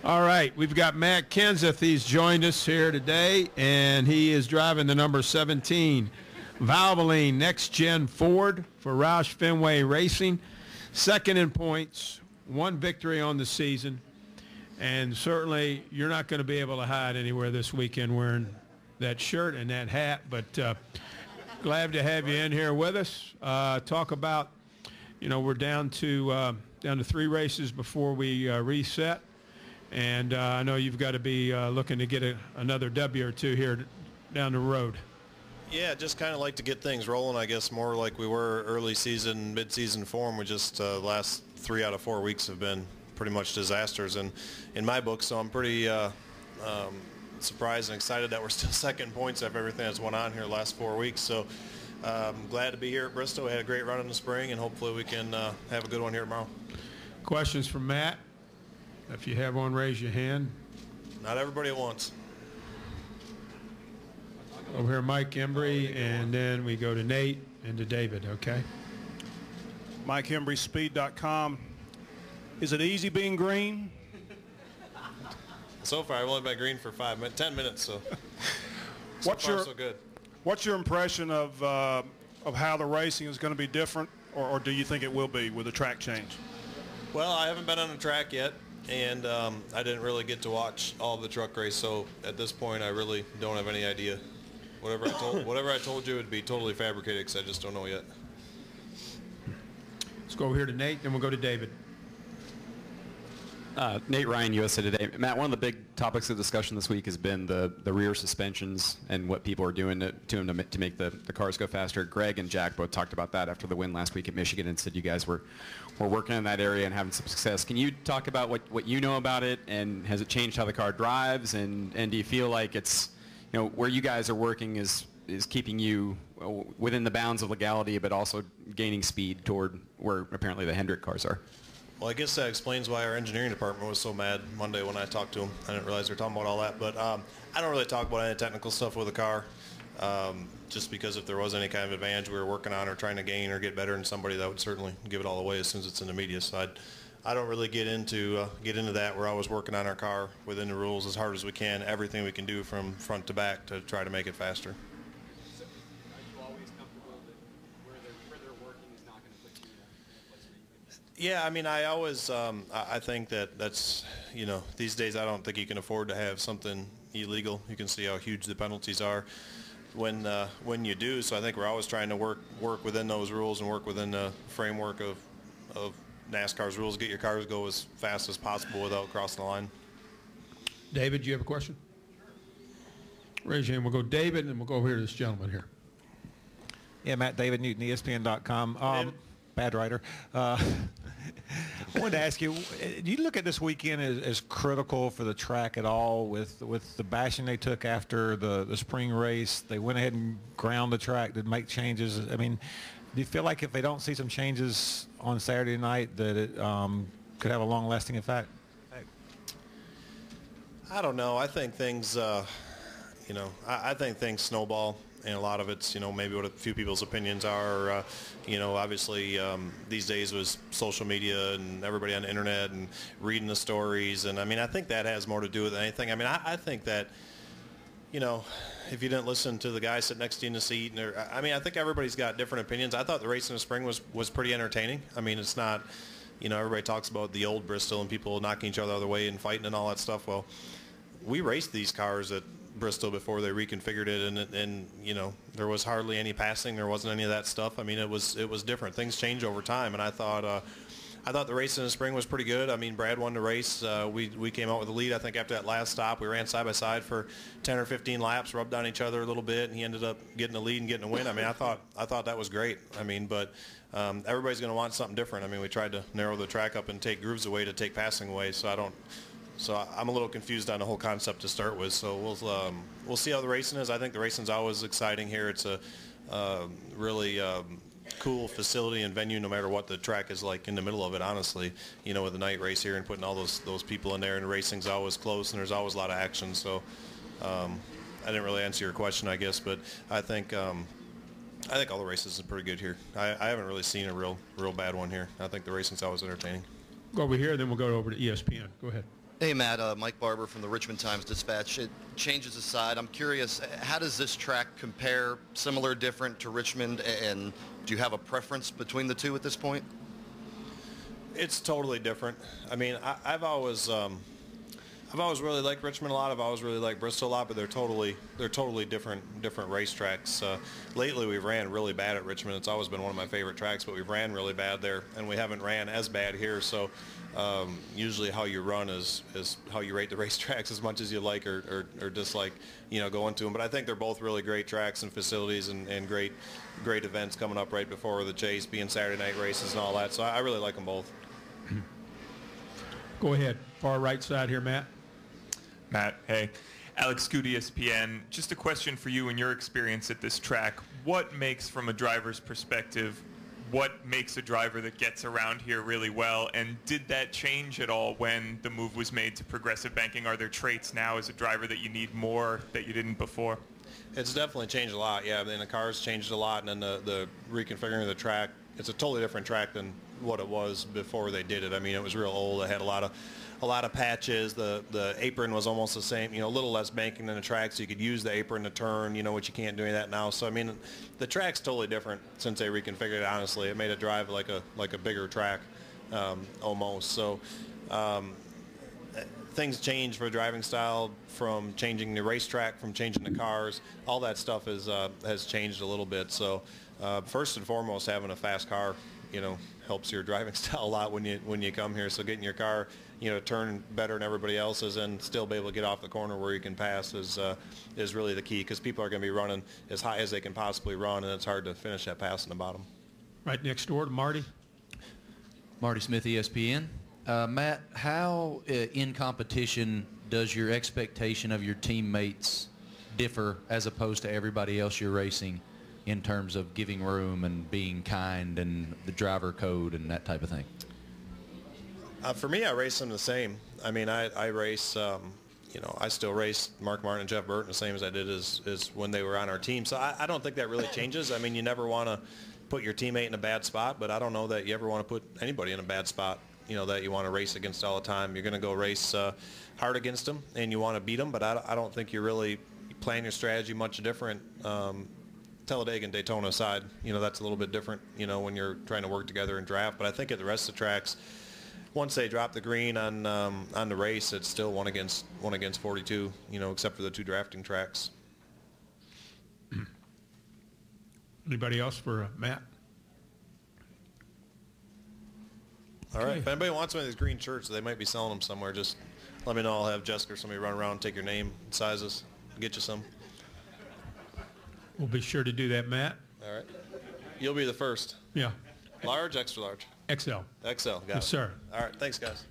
All right, we've got Matt Kenseth. He's joined us here today, and he is driving the number 17 Valvoline Next Gen Ford for Roush Fenway Racing. Second in points, one victory on the season, and certainly you're not going to be able to hide anywhere this weekend wearing that shirt and that hat, but glad to have you in here with us. Talk about, we're down to 3 races before we reset. And I know you've got to be looking to get another W or 2 here down the road. Yeah, just kind of like to get things rolling, I guess, more like we were early season, mid-season form. We just last 3 out of 4 weeks have been pretty much disasters in my book. So I'm pretty surprised and excited that we're still second in points after everything that's went on here the last 4 weeks. So glad to be here at Bristol. We had a great run in the spring, and hopefully we can have a good one here tomorrow. Questions from Matt? If you have one, raise your hand. Not everybody at once. Over here, Mike Embry, and then we go to Nate and to David, okay? Mike Embry, speed.com. Is it easy being green? So far, I've only been green for 10 minutes, so so good. What's your impression of how the racing is going to be different, or do you think it will be with the track change? Well, I haven't been on a track yet, and I didn't really get to watch all of the truck race, so at this point I really don't have any idea. Whatever I told you would be totally fabricated because I just don't know yet. Let's go over here to Nate, then we'll go to David. Nate Ryan, USA Today. Matt, one of the big topics of discussion this week has been the rear suspensions and what people are doing to them to make the cars go faster. Greg and Jack both talked about that after the win last week at Michigan and said you guys were working in that area and having some success. Can you talk about what you know about it, and has it changed how the car drives, and do you feel like it's, where you guys are working is keeping you within the bounds of legality but also gaining speed toward where apparently the Hendrick cars are? Well, I guess that explains why our engineering department was so mad Monday when I talked to them. I didn't realize they were talking about all that. But I don't really talk about any technical stuff with the car, just because if there was any kind of advantage we were working on or trying to gain or get better than somebody, that would certainly give it all away as soon as it's in the media. So I don't really get into that. We're always working on our car within the rules as hard as we can, everything we can do from front to back to try to make it faster. So are you always comfortable that where they're working is not going to put you in a place where you can... Yeah, I mean, I always, I think that's, these days I don't think you can afford to have something illegal. You can see how huge the penalties are when you do. So I think we're always trying to work within those rules and work within the framework of NASCAR's rules. Get your cars go as fast as possible without crossing the line. David, do you have a question? Raise your hand. We'll go David, and we'll go over here to this gentleman here. Yeah, Matt, David Newton, ESPN.com. Bad writer. I wanted to ask you, do you look at this weekend as critical for the track at all with the bashing they took after the spring race? They went ahead and ground the track to make changes. I mean, do you feel like if they don't see some changes on Saturday night that it could have a long-lasting effect? I don't know. I think things, I think things snowball. And a lot of it's, maybe what a few people's opinions are. Obviously these days with social media and everybody on the internet and reading the stories. And, I mean, I think that has more to do with anything. I mean, I think that, if you didn't listen to the guy sitting next to you in the seat, I mean, I think everybody's got different opinions. I thought the race in the spring was pretty entertaining. I mean, it's not, everybody talks about the old Bristol and people knocking each other out of the way and fighting and all that stuff. Well, we raced these cars at Bristol before they reconfigured it, and there was hardly any passing. There wasn't any of that stuff. I mean, it was different. Things change over time, and I thought the race in the spring was pretty good. I mean, Brad won the race. We came out with the lead. I think after that last stop, we ran side by side for 10 or 15 laps, rubbed on each other a little bit, and he ended up getting the lead and getting a win. I mean, I thought that was great. I mean, but everybody's going to want something different. I mean, we tried to narrow the track up and take grooves away to take passing away. So I'm a little confused on the whole concept to start with. So we'll see how the racing is. I think the racing's always exciting here. It's a really cool facility and venue, no matter what the track is like in the middle of it. Honestly, with the night race here and putting all those people in there, and the racing's always close and there's always a lot of action. So I didn't really answer your question, I guess, but I think all the races are pretty good here. I haven't really seen a real bad one here. I think the racing's always entertaining. Go over here, then we'll go over to ESPN. Go ahead. Hey, Matt. Mike Barber from the Richmond Times-Dispatch. It changes aside. I'm curious, how does this track compare, similar, different to Richmond, and do you have a preference between the two at this point? It's totally different. I mean, I've always really liked Richmond a lot. I've always really liked Bristol a lot, but they're totally different racetracks. Lately, we've ran really bad at Richmond. It's always been one of my favorite tracks, but we've ran really bad there, and we haven't ran as bad here. So usually, how you run is how you rate the racetracks, as much as you like or dislike, going to them. But I think they're both really great tracks and facilities and great events coming up right before the chase, being Saturday night races and all that. So I really like them both. Go ahead. Far right side here, Matt. Matt, hey. Alex Scoot, ESPN. Just a question for you in your experience at this track. What makes, from a driver's perspective, what makes a driver that gets around here really well? And did that change at all when the move was made to progressive banking? Are there traits now as a driver that you need more that you didn't before? It's definitely changed a lot, yeah. I mean, the car's changed a lot, and then the reconfiguring of the track, it's a totally different track than what it was before they did it. I mean, it was real old. It had a lot of patches. The apron was almost the same, a little less banking than the track, so you could use the apron to turn, which you can't do any of that now. So I mean, the track's totally different since they reconfigured it. Honestly, it made it drive like a bigger track, almost. So things change for driving style, from changing the racetrack, from changing the cars. All that stuff has changed a little bit. So first and foremost, having a fast car, helps your driving style a lot when you come here. So getting your car, turn better than everybody else's and still be able to get off the corner where you can pass is really the key, because people are going to be running as high as they can possibly run, and it's hard to finish that pass in the bottom. Right next door to Marty. Marty Smith, ESPN. Matt, how in competition does your expectation of your teammates differ as opposed to everybody else you're racing, in terms of giving room and being kind and the driver code and that type of thing? For me, I race them the same. I mean, I race, I still race Mark Martin and Jeff Burton the same as I did as when they were on our team. So I don't think that really changes. I mean, you never want to put your teammate in a bad spot, but I don't know that you ever want to put anybody in a bad spot, that you want to race against all the time. You're going to go race hard against them, and you want to beat them, but I don't think you're really playing your strategy much different. Talladega and Daytona aside, that's a little bit different, when you're trying to work together and draft. But I think at the rest of the tracks, once they drop the green on the race, it's still one against 42, except for the two drafting tracks. Anybody else for Matt? All right. If anybody wants one of these green shirts, they might be selling them somewhere. Just let me know. I'll have Jessica or somebody run around, take your name, sizes, get you some. We'll be sure to do that, Matt. All right. You'll be the first. Yeah. Large, extra large? XL. XL, got it. Yes, sir. All right, thanks, guys.